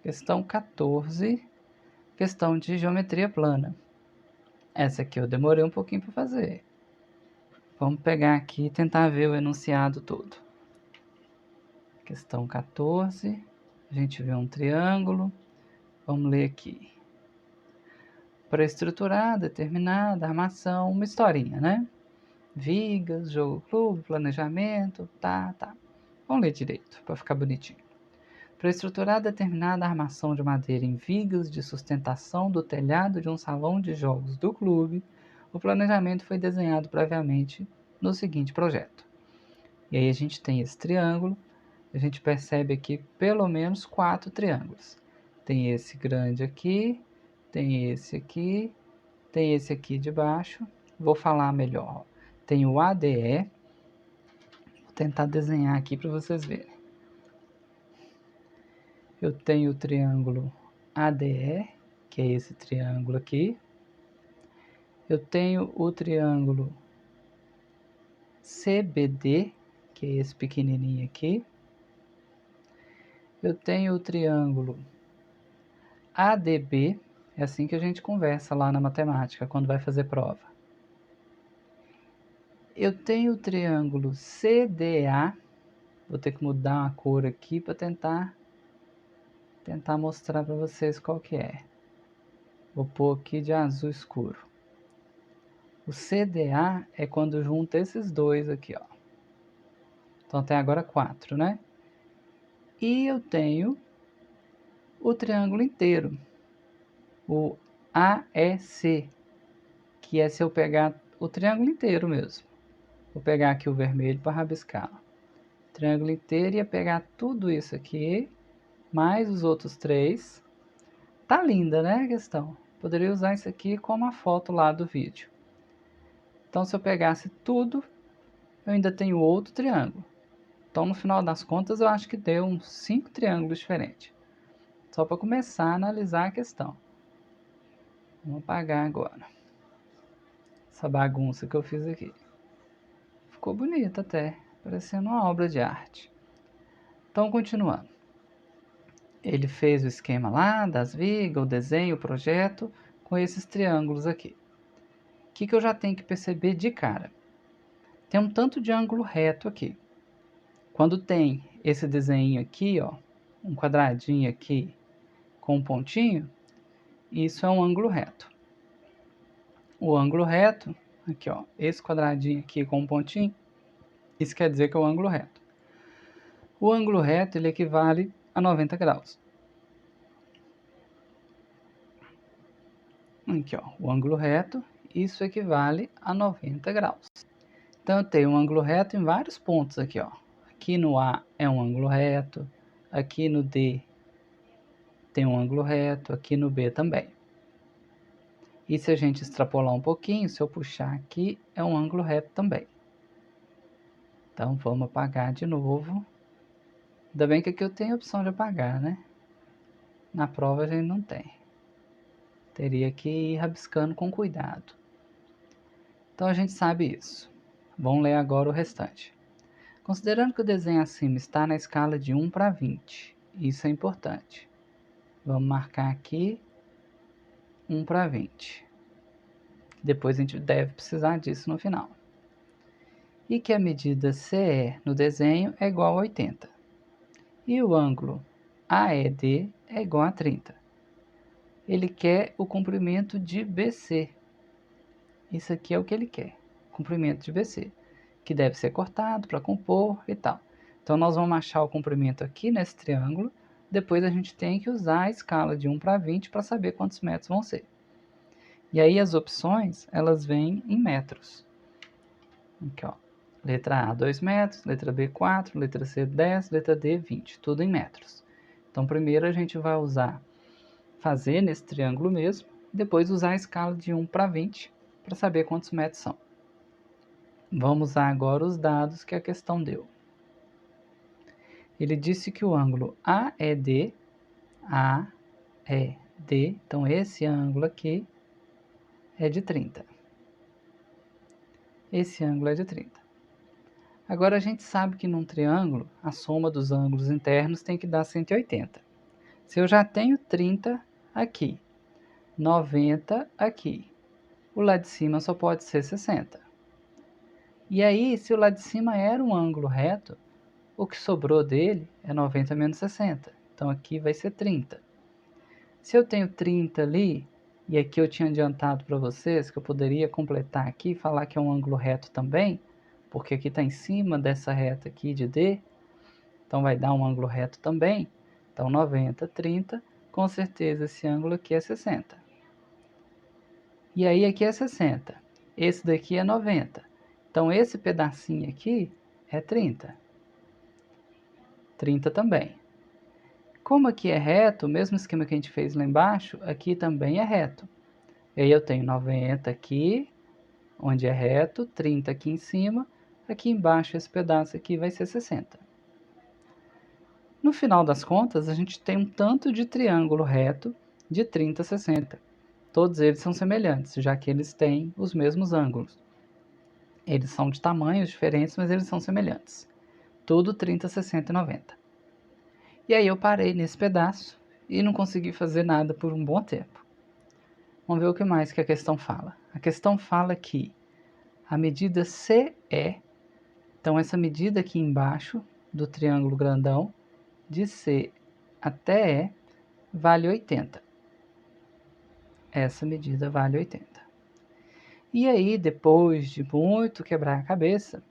Questão 14, questão de geometria plana. Essa aqui eu demorei um pouquinho para fazer. Vamos pegar aqui e tentar ver o enunciado todo. Questão 14, a gente vê um triângulo. Vamos ler aqui. Para estruturar determinada armação, uma historinha, né? Vigas, jogo clube, planejamento, tá. Vamos ler direito, para ficar bonitinho. Para estruturar determinada armação de madeira em vigas de sustentação do telhado de um salão de jogos do clube, o planejamento foi desenhado previamente no seguinte projeto. E aí a gente tem esse triângulo, a gente percebe aqui pelo menos 4 triângulos. Tem esse grande aqui, tem esse aqui, tem esse aqui de baixo. Vou falar melhor. Tem o ADE, vou tentar desenhar aqui para vocês verem. Eu tenho o triângulo ADE, que é esse triângulo aqui. Eu tenho o triângulo CBD, que é esse pequenininho aqui. Eu tenho o triângulo ADB, é assim que a gente conversa lá na matemática, quando vai fazer prova. Eu tenho o triângulo CDA, vou ter que mudar a cor aqui para tentar mostrar para vocês qual que é. Vou pôr aqui de azul escuro. O CDA é quando junta esses dois aqui, ó. Então até agora 4, né? E eu tenho o triângulo inteiro, o AEC, que é se eu pegar o triângulo inteiro mesmo. Vou pegar aqui o vermelho para rabiscar. O triângulo inteiro ia pegar tudo isso aqui, mais os outros 3. Tá linda, né, a questão? Poderia usar isso aqui como a foto lá do vídeo. Então, se eu pegasse tudo, eu ainda tenho outro triângulo. Então, no final das contas, eu acho que deu uns 5 triângulos diferentes. Só para começar a analisar a questão. Vamos apagar agora essa bagunça que eu fiz aqui. Ficou bonito até, parecendo uma obra de arte. Então, continuando. Ele fez o esquema lá das vigas, o desenho, o projeto, com esses triângulos aqui. O que eu já tenho que perceber de cara? Tem um tanto de ângulo reto aqui. Quando tem esse desenho aqui, ó, um quadradinho aqui com um pontinho, isso é um ângulo reto. O ângulo reto, aqui ó, esse quadradinho aqui com um pontinho, isso quer dizer que é o ângulo reto. O ângulo reto ele equivale a 90 graus. Aqui ó, o ângulo reto, isso equivale a 90 graus. Então eu tenho um ângulo reto em vários pontos aqui ó. Aqui no A é um ângulo reto, aqui no D tem um ângulo reto, aqui no B também. E se a gente extrapolar um pouquinho, se eu puxar aqui, é um ângulo reto também. Então vamos apagar de novo. Ainda bem que aqui eu tenho a opção de apagar, né? Na prova a gente não tem. Teria que ir rabiscando com cuidado. Então a gente sabe isso. Vamos ler agora o restante. Considerando que o desenho acima está na escala de 1 para 20, isso é importante. Vamos marcar aqui 1 para 20. Depois a gente deve precisar disso no final. E que a medida CE no desenho é igual a 80. E o ângulo AED é igual a 30. Ele quer o comprimento de BC. Isso aqui é o que ele quer, comprimento de BC, que deve ser cortado para compor e tal. Então nós vamos achar o comprimento aqui nesse triângulo, depois a gente tem que usar a escala de 1 para 20 para saber quantos metros vão ser. E aí as opções, elas vêm em metros. Aqui ó, letra A 2 metros, letra B 4, letra C 10, letra D 20, tudo em metros. Então primeiro a gente vai fazer nesse triângulo mesmo, depois usar a escala de 1 para 20 para saber quantos metros são. Vamos usar agora os dados que a questão deu. Ele disse que o ângulo AED, então esse ângulo aqui é de 30. Esse ângulo é de 30. Agora a gente sabe que num triângulo, a soma dos ângulos internos tem que dar 180. Se eu já tenho 30 aqui, 90 aqui, o lado de cima só pode ser 60. E aí, se o lado de cima era um ângulo reto, o que sobrou dele é 90 menos 60. Então aqui vai ser 30. Se eu tenho 30 ali, e aqui eu tinha adiantado para vocês que eu poderia completar aqui e falar que é um ângulo reto também, porque aqui está em cima dessa reta aqui de D, então vai dar um ângulo reto também. Então 90, 30, com certeza esse ângulo aqui é 60. E aí aqui é 60. Esse daqui é 90. Então esse pedacinho aqui é 30. 30 também. Como aqui é reto, o mesmo esquema que a gente fez lá embaixo, aqui também é reto. E aí eu tenho 90 aqui, onde é reto, 30 aqui em cima, aqui embaixo esse pedaço aqui vai ser 60. No final das contas, a gente tem um tanto de triângulo reto de 30 a 60. Todos eles são semelhantes, já que eles têm os mesmos ângulos. Eles são de tamanhos diferentes, mas eles são semelhantes. Tudo 30, 60 e 90. E aí eu parei nesse pedaço e não consegui fazer nada por um bom tempo. Vamos ver o que mais que a questão fala. A questão fala que a medida CE, então essa medida aqui embaixo do triângulo grandão, de C até E, vale 80. Essa medida vale 80. E aí, depois de muito quebrar a cabeça,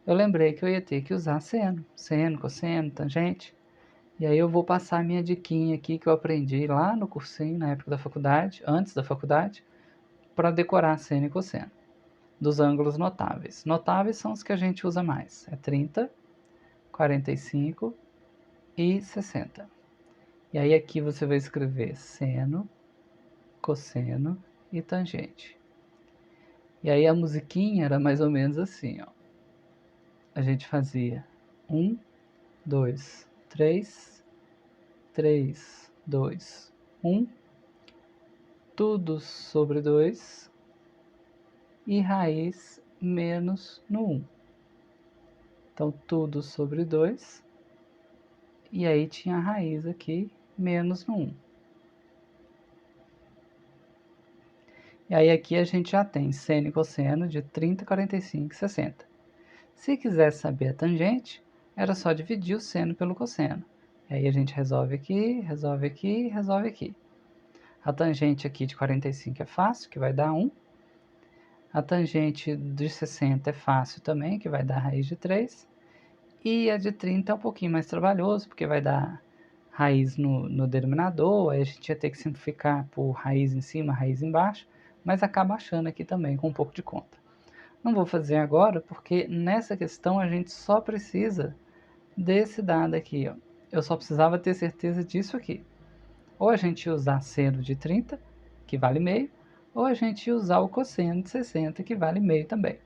eu lembrei que eu ia ter que usar seno, cosseno, tangente. E aí eu vou passar a minha diquinha aqui que eu aprendi lá no cursinho, na época da faculdade, antes da faculdade, para decorar seno e cosseno, dos ângulos notáveis. Notáveis são os que a gente usa mais, é 30, 45 e 60. E aí aqui você vai escrever seno, cosseno e tangente. E aí a musiquinha era mais ou menos assim, ó. A gente fazia 1, 2, 3, 3, 2, 1, tudo sobre 2 e raiz menos no 1. Então, tudo sobre 2 e aí tinha a raiz aqui menos no 1. E aí aqui a gente já tem seno e cosseno de 30, 45 e 60. Se quisesse saber a tangente, era só dividir o seno pelo cosseno. E aí a gente resolve aqui, resolve aqui, resolve aqui. A tangente aqui de 45 é fácil, que vai dar 1. A tangente de 60 é fácil também, que vai dar raiz de 3. E a de 30 é um pouquinho mais trabalhoso, porque vai dar raiz no denominador, aí a gente ia ter que simplificar por raiz em cima, raiz embaixo, mas acaba achando aqui também com um pouco de conta. Não vou fazer agora, porque nessa questão a gente só precisa desse dado aqui, ó. Eu só precisava ter certeza disso aqui. Ou a gente ia usar seno de 30, que vale meio, ou a gente ia usar o cosseno de 60, que vale meio também.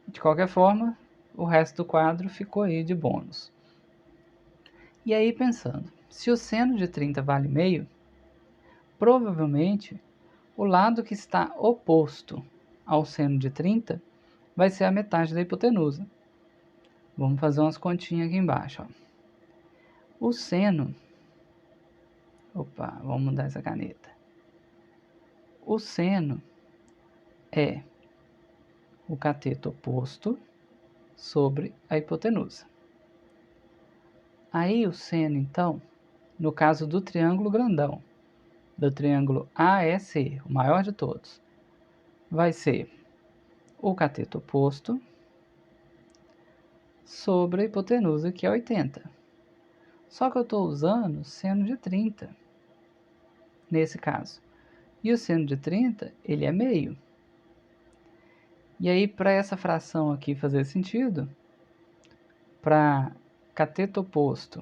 De qualquer forma, o resto do quadro ficou aí de bônus. E aí pensando, se o seno de 30 vale meio, provavelmente o lado que está oposto ao seno de 30 vai ser a metade da hipotenusa. Vamos fazer umas continhas aqui embaixo, ó. O seno... Opa, vamos mudar essa caneta. O seno é o cateto oposto sobre a hipotenusa. Aí o seno, então, no caso do triângulo grandão, do triângulo AEC, o maior de todos, vai ser o cateto oposto sobre a hipotenusa, que é 80. Só que eu estou usando seno de 30, nesse caso. E o seno de 30, ele é meio. E aí, para essa fração aqui fazer sentido, para cateto oposto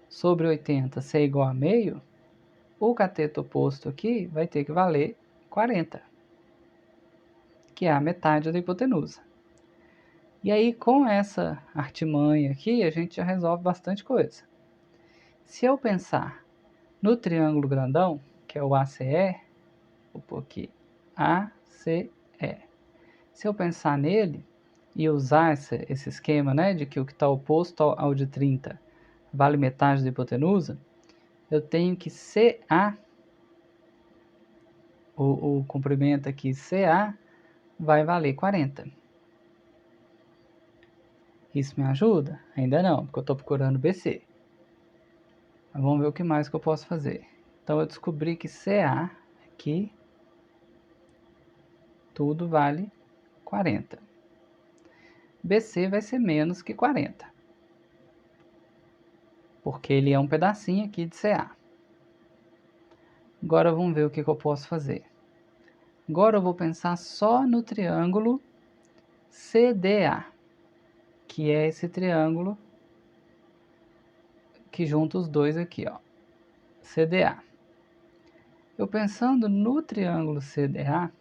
sobre 80 ser igual a meio, o cateto oposto aqui vai ter que valer 40, que é a metade da hipotenusa. E aí, com essa artimanha aqui, a gente já resolve bastante coisa. Se eu pensar no triângulo grandão, que é o ACE, vou pôr aqui, ACE. Se eu pensar nele e usar esse esquema, né, de que o que está oposto ao de 30 vale metade da hipotenusa, eu tenho que CA, o comprimento aqui CA, vai valer 40. Isso me ajuda? Ainda não, porque eu estou procurando BC. Mas vamos ver o que mais que eu posso fazer. Então eu descobri que CA aqui, tudo vale 40. BC vai ser menos que 40. Porque ele é um pedacinho aqui de CA. Agora vamos ver o que eu posso fazer. Agora eu vou pensar só no triângulo CDA, que é esse triângulo que junta os dois aqui, ó, CDA. Eu pensando no triângulo CDA,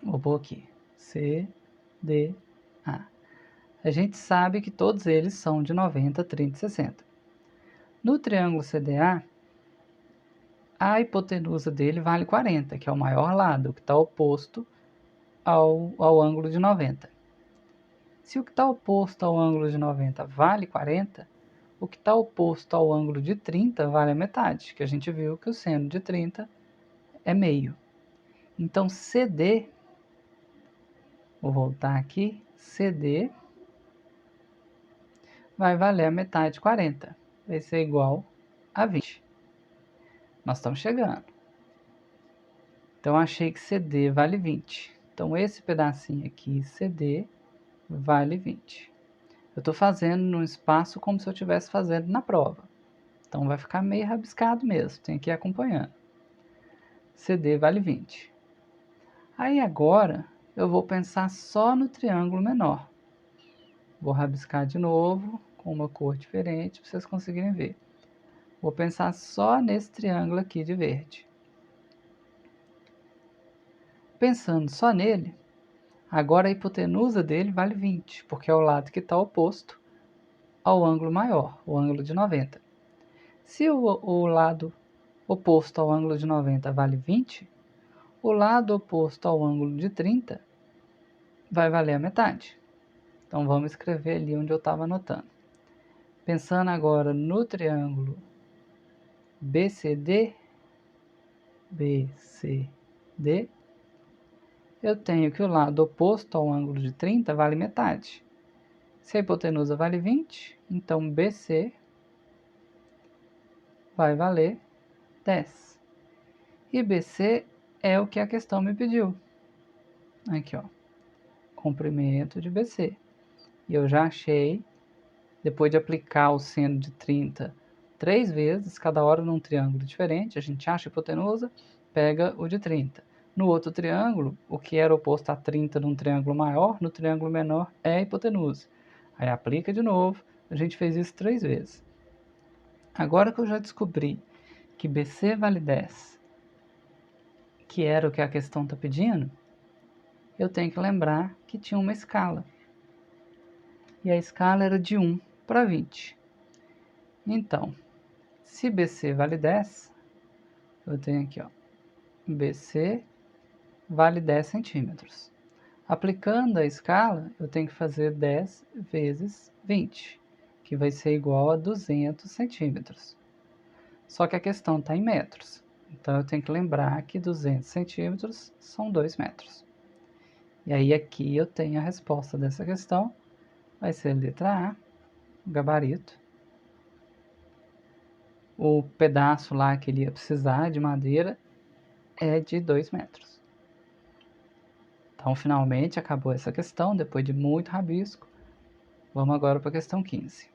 vou pôr aqui, CDA. A gente sabe que todos eles são de 90, 30 e 60. No triângulo CDA, a hipotenusa dele vale 40, que é o maior lado, que está oposto ao ângulo de 90. Se o que está oposto ao ângulo de 90 vale 40, o que está oposto ao ângulo de 30 vale a metade, que a gente viu que o seno de 30 é meio. Então, CD, vou voltar aqui, CD vai valer a metade de 40, vai ser igual a 20. Nós estamos chegando. Então, achei que CD vale 20. Então, esse pedacinho aqui, CD, vale 20. Eu estou fazendo num espaço como se eu estivesse fazendo na prova. Então, vai ficar meio rabiscado mesmo, tem que ir acompanhando. CD vale 20. Aí, agora, eu vou pensar só no triângulo menor. Vou rabiscar de novo, com uma cor diferente, para vocês conseguirem ver. Vou pensar só nesse triângulo aqui de verde. Pensando só nele, agora a hipotenusa dele vale 20, porque é o lado que está oposto ao ângulo maior, o ângulo de 90. Se o lado oposto ao ângulo de 90 vale 20, o lado oposto ao ângulo de 30 vai valer a metade. Então vamos escrever ali onde eu estava anotando. Pensando agora no triângulo BCD, eu tenho que o lado oposto ao ângulo de 30 vale metade. Se a hipotenusa vale 20, então BC vai valer 10. E BC é o que a questão me pediu. Aqui, ó, comprimento de BC. E eu já achei, depois de aplicar o seno de 30 3 vezes, cada hora num triângulo diferente, a gente acha a hipotenusa, pega o de 30. No outro triângulo, o que era oposto a 30 num triângulo maior, no triângulo menor é a hipotenusa. Aí aplica de novo, a gente fez isso 3 vezes. Agora que eu já descobri que BC vale 10, que era o que a questão está pedindo, eu tenho que lembrar que tinha uma escala. E a escala era de 1 para 20. Então, se BC vale 10, eu tenho aqui, ó, BC vale 10 centímetros. Aplicando a escala, eu tenho que fazer 10 vezes 20, que vai ser igual a 200 centímetros. Só que a questão está em metros, então eu tenho que lembrar que 200 centímetros são 2 metros. E aí aqui eu tenho a resposta dessa questão, vai ser a letra A, o gabarito. O pedaço lá que ele ia precisar de madeira é de 2 metros. Então, finalmente, acabou essa questão, depois de muito rabisco. Vamos agora para a questão 15.